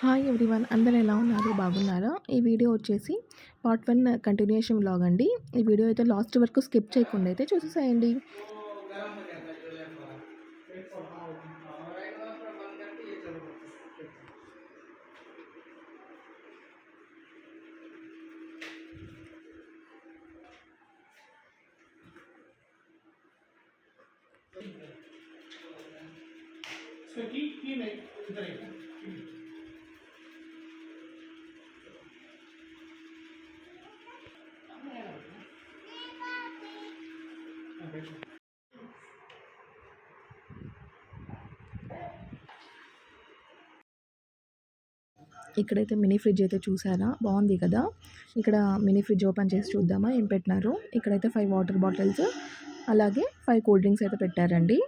Hi everyone, అందరూ ఎలా ఉన్నారు? బాగున్నారా? ఈ వీడియో వచ్చేసి పార్ట్ 1 కంటిన్యూషన్ వ్లాగ్ అండి. ఈ వీడియో అయితే లాస్ట్ వరకు స్కిప్ చేయకుండా అయితే చూసేసేయండి. ఇక్కడైతే మినీ ఫ్రిడ్జ్ అయితే చూసారా, బాగుంది కదా. ఇక్కడ మినీ ఫ్రిడ్జ్ ఓపెన్ చేసి చూద్దామా ఏం పెట్టినారు. ఇక్కడైతే 5 వాటర్ బాటిల్స్ అలాగే 5 కూల్ డ్రింక్స్ అయితే పెట్టారండి.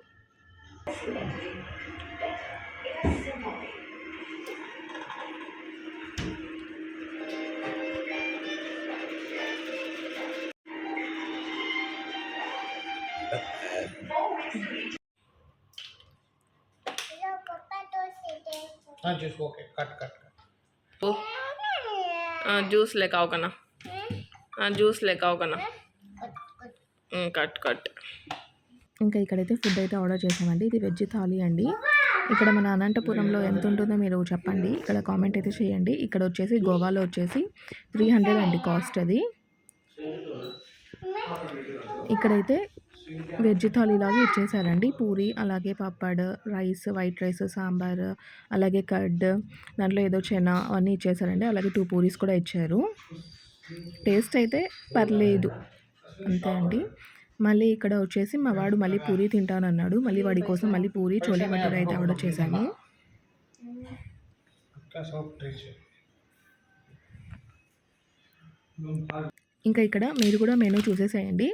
జ్యూస్ లేక అవకనా, జ్యూస్ లేక అవకనా, కట్ కట్. ఇంకా ఇక్కడైతే ఫుడ్ అయితే ఆర్డర్ చేసామండి. ఇది వెజ్ థాలీ అండి. ఇక్కడ మన అనంతపురంలో ఎంత ఉంటుందో మీరు చెప్పండి, ఇక్కడ కామెంట్ అయితే చేయండి. ఇక్కడ వచ్చేసి గోవాలో వచ్చేసి 300 అండి కాస్ట్ అది. ఇక్కడైతే వెజ్ థాలీ లాగా ఇచ్చేసారండి. పూరి అలాగే పప్పడ్, రైస్, వైట్ రైస్, సాంబార్ అలాగే కర్డ్, దాంట్లో ఏదో చెనా అవన్నీ ఇచ్చేసారండి. అలాగే 2 పూరీస్ కూడా ఇచ్చారు. టేస్ట్ అయితే పర్లేదు అంతే అండి. మళ్ళీ ఇక్కడ వచ్చేసి మా వాడు మళ్ళీ పూరి తింటానన్నాడు. మళ్ళీ వాడి కోసం మళ్ళీ పూరి చోలే భటూరే అయితే ఆర్డర్ చేశాము. ఇంకా ఇక్కడ మీరు కూడా మెనూ చూసేసేయండి.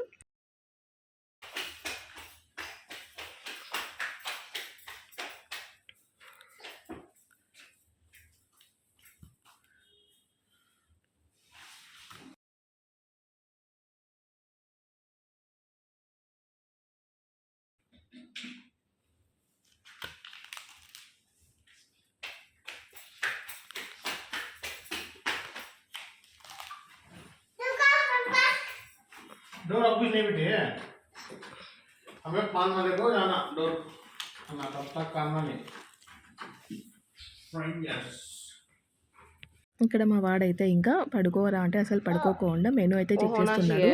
डोर अब कुछ नहीं बेटे, हमें 5 वाले को जाना डोर ना, तब तक काम नहीं फ्रेंड्स. ఇక్కడ మా వాడైతే ఇంకా పడుకోరా అంటే అసలు పడుకోకుండా మెనూ అయితే చెక్ చేస్తున్నాడు.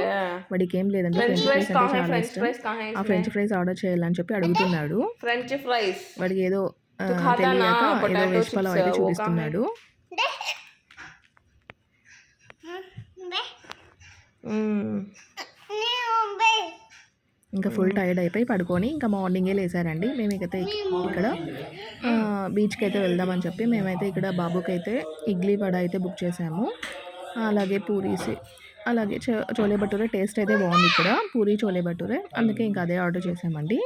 వాడికి ఏం లేదండి, ఫ్రెంచ్ ఫ్రైస్ అంటే చాలా ఇష్టం. ఆ ఫ్రెంచ్ ఫ్రైస్ ఆర్డర్ చేయాలని చెప్పి అడుగుతున్నాడు. ఫ్రెంచ్ ఫ్రైస్ వాడికి ఏదో తెలియక ఏదో వెజ్ పలావ్ అయితే చూపిస్తున్నాడు. ఇంకా ఫుల్ టైర్డ్ అయిపోయి పడుకొని ఇంకా మార్నింగే లేసారండి. మేమైతే ఇక్కడ బీచ్కి అయితే వెళ్దామని చెప్పి మేమైతే ఇక్కడ బాబుకి అయితే ఇడ్లీ వడ అయితే బుక్ చేసాము. అలాగే పూరీస్ అలాగే చోలే భటూరే టేస్ట్ అయితే బాగుంది ఇక్కడ, పూరీ చోలే భటూరే, అందుకే ఇంకా అదే ఆర్డర్ చేసామండి.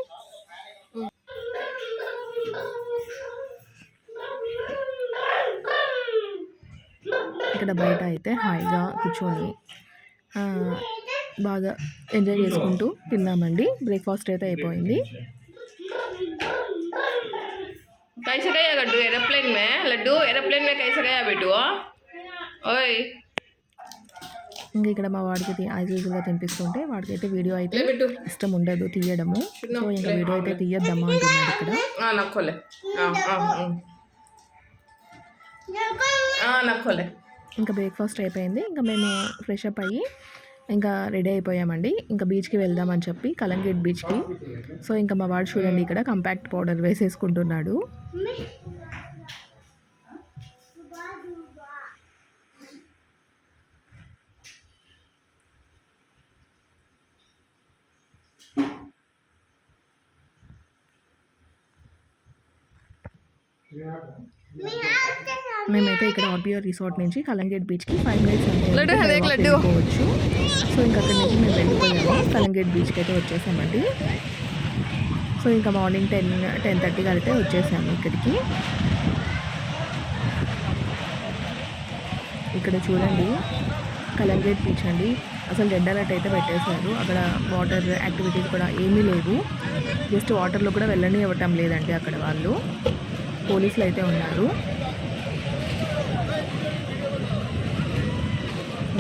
ఇక్కడ బయట అయితే హాయిగా కూర్చొని బాగా ఎంజాయ్ చేసుకుంటూ తిన్నామండి. బ్రేక్ఫాస్ట్ అయితే అయిపోయింది. कैसे गया गड्डू एरोप्लेन में? लड्डू एरोप्लेन में कैसे गया बेटू? ओए ఇంకా ఇక్కడ మా వాడికి యాజ్ యూజువల్గా తినిపిస్తుంటే వాడికి అయితే వీడియో అయితే ఇష్టం ఉండదు తీయడము. సో ఇంకా వీడియో అయితే తీయద్దామా అంటున్నాడు ఇక్కడ. ఇంకా బ్రేక్ఫాస్ట్ అయిపోయింది. ఇంకా మేము ఫ్రెష్ అప్ అయ్యి ఇంకా రెడీ అయిపోయామండి. ఇంకా బీచ్కి వెళ్దామని చెప్పి కలంగేట్ బీచ్కి. సో ఇంకా మా వాడు చూడండి ఇక్కడ కంపాక్ట్ పౌడర్ వేసేసుకుంటున్నాడు. మేమైతే ఇక్కడ ఆర్బిఆర్ రిసార్ట్ నుంచి కలంగేట్ బీచ్కి 5 మినిట్స్ వెళ్ళిపోవచ్చు. సో ఇంకా అక్కడి నుంచి మేము వెళ్ళిపోయాము. కలంగేట్ బీచ్కి అయితే వచ్చేసామండి. సో ఇంకా మార్నింగ్ 10:30 అయితే వచ్చేసాము ఇక్కడికి. ఇక్కడ చూడండి కలంగేట్ బీచ్ అండి. అసలు రెడ్ అలర్ట్ అయితే పెట్టేశారు. అక్కడ వాటర్ యాక్టివిటీస్ కూడా ఏమీ లేవు. జస్ట్ వాటర్లో కూడా వెళ్ళని ఇవ్వటం లేదండి అక్కడ వాళ్ళు. పోలీసులు అయితే ఉన్నారు.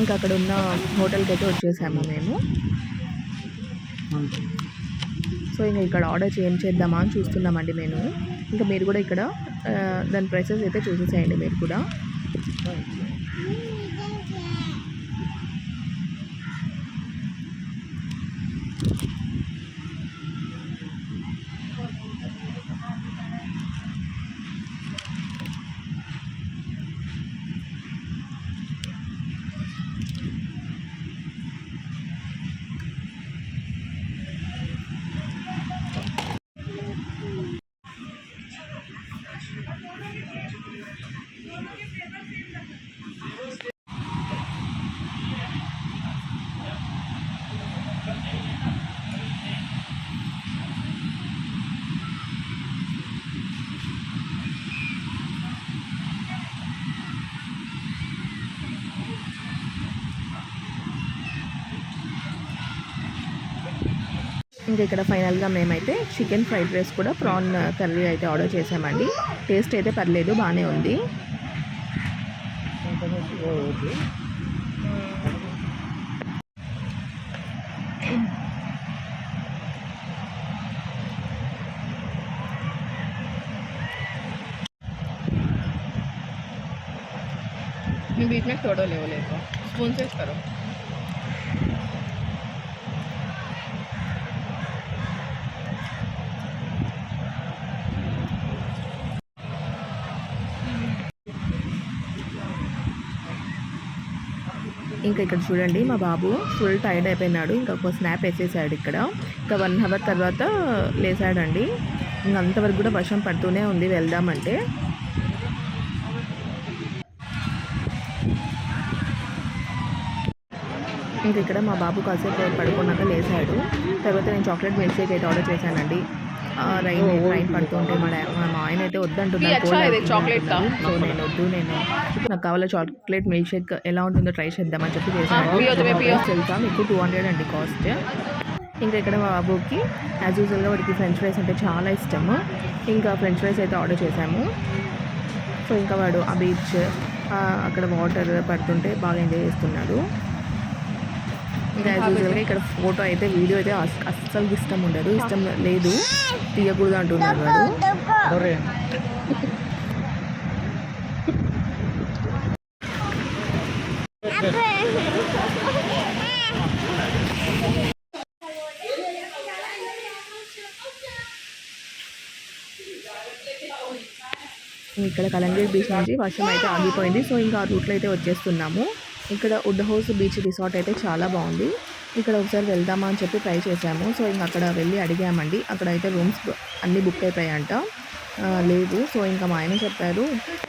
ఇంకా అక్కడ ఉన్న హోటల్కి అయితే వచ్చేసాము మేము. సో ఇంకా ఇక్కడ ఆర్డర్ ఏం చేద్దామా అని చూస్తున్నామండి మేము. ఇంకా మీరు కూడా ఇక్కడ దాని ప్రైసెస్ అయితే చూసేసేయండి మీరు కూడా. ఇంకా ఇక్కడ ఫైనల్గా మేమైతే చికెన్ ఫ్రైడ్ రైస్ కూడా ప్రాన్ కర్రీ అయితే ఆర్డర్ చేసామండి. టేస్ట్ అయితే పర్లేదు, బాగానే ఉంది. बीच में तोड़ो ले को स्पून से करो. ఇంకా ఇక్కడ చూడండి మా బాబు ఫుల్ టైర్డ్ అయిపోయినాడు. ఇంకా ఒక స్నాప్ వేసేసాడు ఇక్కడ. ఇంకా 1 అవర్ తర్వాత లేసాడండి. ఇంకా అంతవరకు కూడా వర్షం పడుతూనే ఉంది వెళ్దామంటే. ఇంక ఇక్కడ మా బాబు కాసేపు పడుకున్నాక లేసాడు. తర్వాత నేను చాక్లెట్ మిల్క్ షేక్ అయితే ఆర్డర్ చేశానండి. రైన్ పడుతుంటే మా ఆయన అయితే వద్దంటున్నాను. సో నేను వద్దు, నాకు కావాల చాక్లెట్ మిల్క్ షేక్ ఎలా ఉంటుందో ట్రై చేద్దామని చెప్పి చేశాను. తెలుసా మీకు 200 అండి కాస్ట్. ఇంకా ఇక్కడ మా బాబుకి యాజ్ యూజువల్గా వాడికి ఫ్రెంచ్ ఫ్రైస్ అంటే చాలా ఇష్టము. ఇంకా ఫ్రెంచ్ ఫ్రైస్ అయితే ఆర్డర్ చేశాము. సో ఇంకా వాడు ఆ బీచ్ అక్కడ వాటర్ పడుతుంటే బాగా ఎంజాయ్ చేస్తున్నాడు. ఇంకా యాజ్ యూజువల్గా ఇక్కడ ఫోటో అయితే వీడియో అయితే అస్సలు ఇష్టం లేదు, తీయకూడదు అంటున్నాడు వాడు. ఇక్కడ కలంగేట్ బీచ్ నుంచి వర్షం అయితే ఆగిపోయింది. సో ఇంకా ఆ రూట్లో అయితే వచ్చేస్తున్నాము. ఇక్కడ వుడ్ హౌస్ బీచ్ రిసార్ట్ అయితే చాలా బాగుంది. ఇక్కడ ఒకసారి వెళ్దామా అని చెప్పి ట్రై చేసాము. సో ఇంకా అక్కడ వెళ్ళి అడిగామండి. అక్కడ అయితే రూమ్స్ అన్నీ బుక్ అయిపోయాయంట. లేదు. సో ఇంకా మా ఆయన చెప్పారు,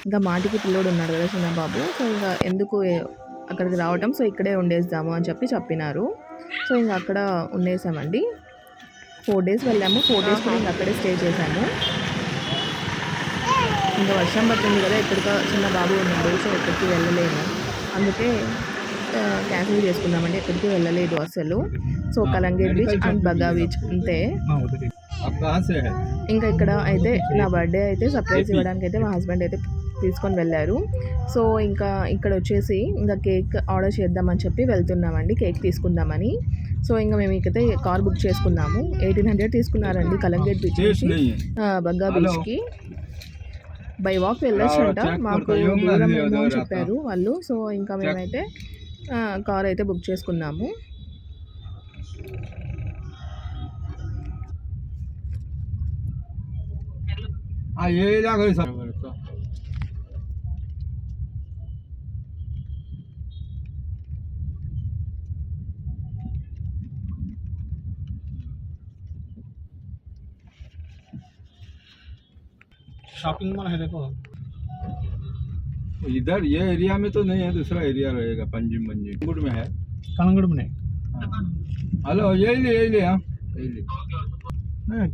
ఇంకా మాటికి పిల్లోడు ఉన్నాడు కదా చిన్న బాబు, సో ఇంకా ఎందుకు అక్కడికి రావటం, సో ఇక్కడే ఉండేద్దాము అని చెప్పినారు. సో ఇంకా అక్కడ ఉండేసామండి. 4 days వెళ్ళాము. 4 days కూడా ఇంకా అక్కడే స్టే చేశాము. ఇంకా వర్షం పడుతుంది కదా, ఎక్కడికో చిన్న బాబు ఉన్నాడు, సో ఎక్కడికి వెళ్ళలేము. అందుకే క్యాన్సిల్ చేసుకున్నామండి. ఎక్కడికి వెళ్ళలేదు అసలు. సో కలంగేట్ బీచ్ అండ్ బగా బీచ్ అంతే. ఇంకా ఇక్కడ అయితే నా బర్త్డే అయితే సర్ప్రైజ్ ఇవ్వడానికి అయితే మా హస్బెండ్ అయితే తీసుకొని వెళ్ళారు. సో ఇంకా ఇక్కడ వచ్చేసి ఇంకా కేక్ ఆర్డర్ చేద్దామని చెప్పి వెళ్తున్నామండి, కేక్ తీసుకుందామని. సో ఇంకా మేము ఇకైతే కార్ బుక్ చేసుకున్నాము. 1800 తీసుకున్నారండి కలంగేట్ బీచ్ నుంచి బగ్గా బీచ్కి. బై వాక్ వెళ్ళొచ్చంట, మాకు దూరం ఏమో అని చెప్పారు వాళ్ళు. సో ఇంకా మేమైతే కార్ అయితే బుక్ చేసుకున్నాము. शॉपिंग मॉल है देखो इधर ये एरिया में तो नहीं है, दूसरा एरिया रहेगा। पंजिम कलंगुट में है। कलंगुट में हेलो यही ले हाँ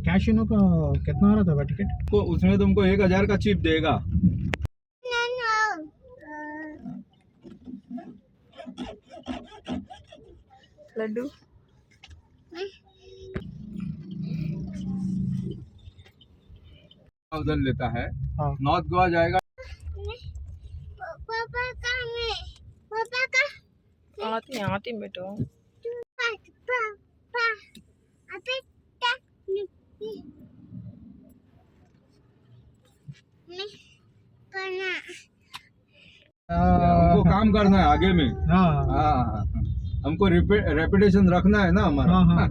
कैशिनो का कितना आ रहा था टिकट को उसमें तुमको 1000 का चिप देगा। लड्डू उधर लेता है। हाँ। नॉर्थ गोवा जाएगा। पापा का आती बेटो हमको काम करना है आगे में। हाँ हाँ, हमको रेपुटेशन रखना है ना हमारा। हाँ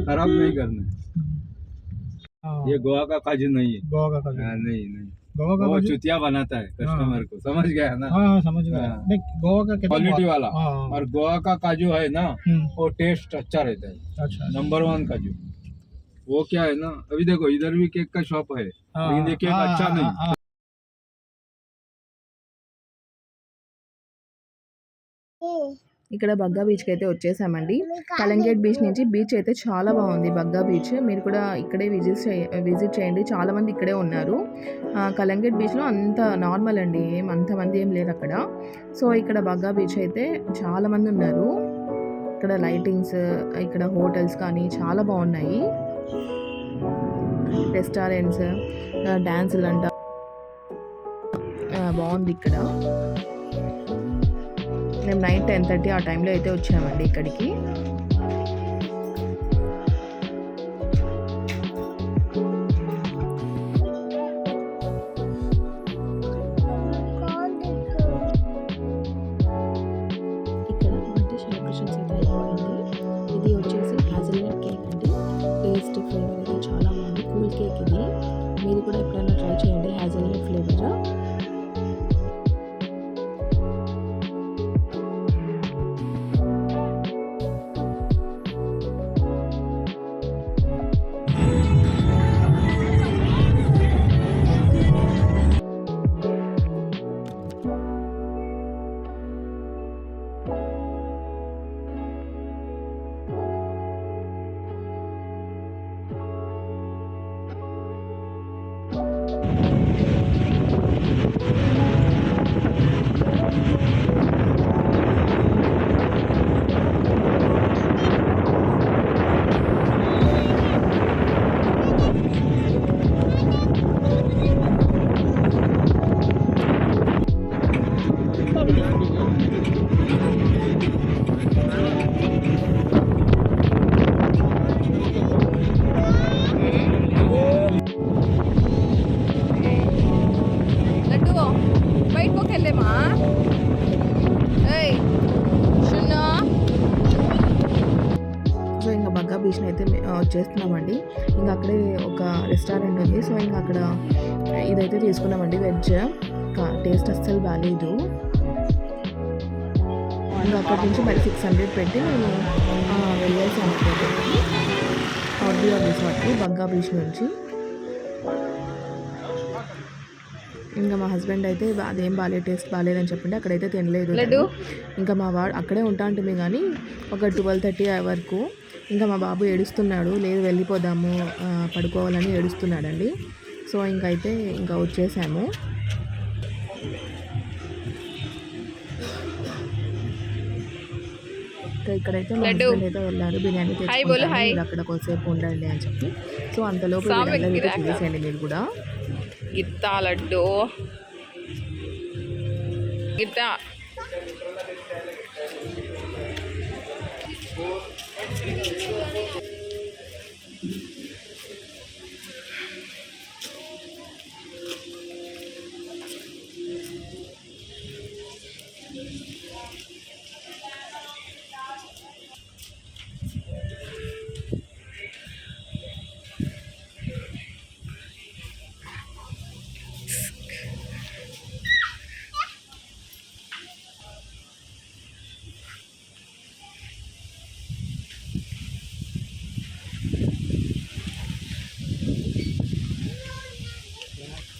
खराब नहीं करना है। हाँ ये गोवा का काजू नहीं है। गोवा का काजू हाँ, नहीं नहीं, गोवा का वो काजू चुतिया बनाता है कस्टमर को, समझ गया ना। हाँ हाँ समझ गया हाँ। नहीं गोवा का कहते हैं क्वालिटी बहुत- वाला। हाँ और गोवा का काजू है ना, हम्म, वो टेस्ट अच्छा रहता है। अच्छा नंबर 1 काजू। वो क्या है ना, अभी देखो इधर भी केक का शॉप है, हाँ, लेकिन ये केक हाँ, अच्छा हाँ, नहीं। हाँ, ఇక్కడ బగ్గా బీచ్కి అయితే వచ్చేసామండి. కలంగేట్ బీచ్ నుంచి బీచ్ అయితే చాలా బాగుంది. బగ్గా బీచ్ మీరు కూడా ఇక్కడే విజిట్ చేయండి. చాలామంది ఇక్కడే ఉన్నారు. కలంగేట్ బీచ్లో అంత నార్మల్ అండి, అంతమంది ఏం లేరు అక్కడ. సో ఇక్కడ బగ్గా బీచ్ అయితే చాలామంది ఉన్నారు. ఇక్కడ లైటింగ్స్, ఇక్కడ హోటల్స్ కానీ చాలా బాగున్నాయి. రెస్టారెంట్స్, డ్యాన్సులు అంట బాగుంది ఇక్కడ. మేము నైట్ 10:30 ఆ టైంలో అయితే వచ్చామండి ఇక్కడికి. ఇక్కడ బర్త్డే సెలబ్రేషన్స్ అయితే అయిపోయింది. ఇది వచ్చేసి హ్యాజల్నట్ కేక్ అండి. టేస్ట్ ఫ్లేవర్ అయితే చాలా బాగుంది. కూల్ కేక్ ఇది. మీరు కూడా ఎప్పుడైనా ట్రై చేయండి హ్యాజల్నట్ ఫ్లేవర్. लड्डू बैठ को खेले माँ सुनो సో ఇంకా బగ్గా బీచ్ని అయితే వచ్చేస్తున్నామండి. ఇంకా అక్కడే ఒక రెస్టారెంట్ ఉంది. సో ఇంకా అక్కడ ఇదైతే తీసుకున్నామండి వెజ్. టేస్ట్ అస్సలు బాగాలేదు. ఇంకా అక్కడి నుంచి మరి 600 పెట్టి మేము వెళ్ళేసాము ఆర్బిఆర్ రిసార్ట్కి బగ్గా బీచ్ నుంచి. ఇంకా మా హస్బెండ్ అయితే అదేం బాగాలేదు, టేస్ట్ బాగాలేదని చెప్పిండే అక్కడైతే తినలేదు. లడ్డు ఇంకా మా వాడు అక్కడే ఉంటా ఉంటుంది కానీ ఒక 12:30 వరకు. ఇంకా మా బాబు ఏడుస్తున్నాడు, లేదు వెళ్ళిపోదాము పడుకోవాలని ఏడుస్తున్నాడండి. సో ఇంకైతే ఇంకా వచ్చేసాము. ఇక్కడైతే మా లడ్డు. హస్బెండ్ అయితే వెళ్ళారు బిర్యానీ హాయ్ బోలు, తెచ్చుకుంటాను, హాయ్. మీరు అక్కడ కొద్దిసేపు ఉండండి అని చెప్పి. సో అంతలోపు సామె వీళ్ళందరూ అయితే గిరాకా. చూసేయండి మీరు కూడా. గిత్తా లడ్డు గిత్తా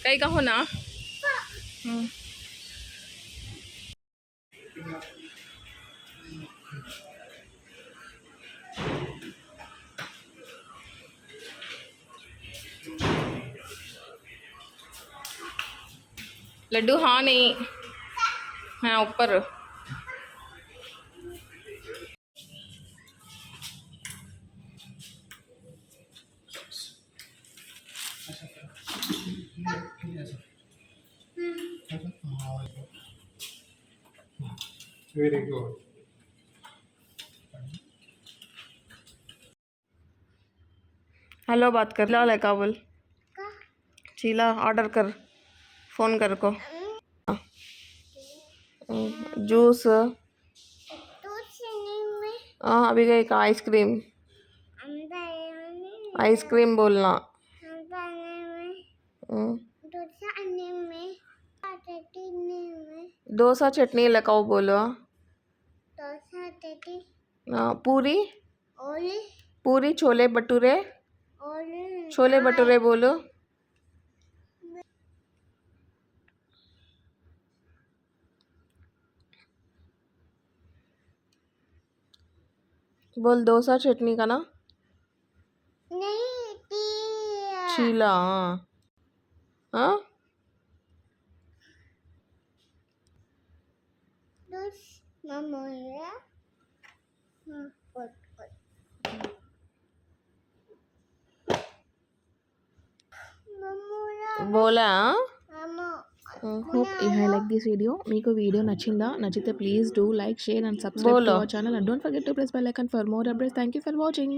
कहीं का हो ना लड्डू हाँ नहीं हाँ ऊपर वेरी गुड हेलो बात कर लो ले काबुल चीला ऑर्डर कर फ़ोन कर को जूस हाँ अभी गई का आइसक्रीम बोलना डोसा चटनी लगाओ बोलो पूरी पूरी छोले भटूरे बोलो बोल डोसा चटनी का ना चीला हाँ बोला హోప్ యూ హై లైక్ దిస్ వీడియో. మీకు వీడియో నచ్చితే please do like share and subscribe to Bolo our channel and don't forget to press bell icon for more updates. Thank you for watching.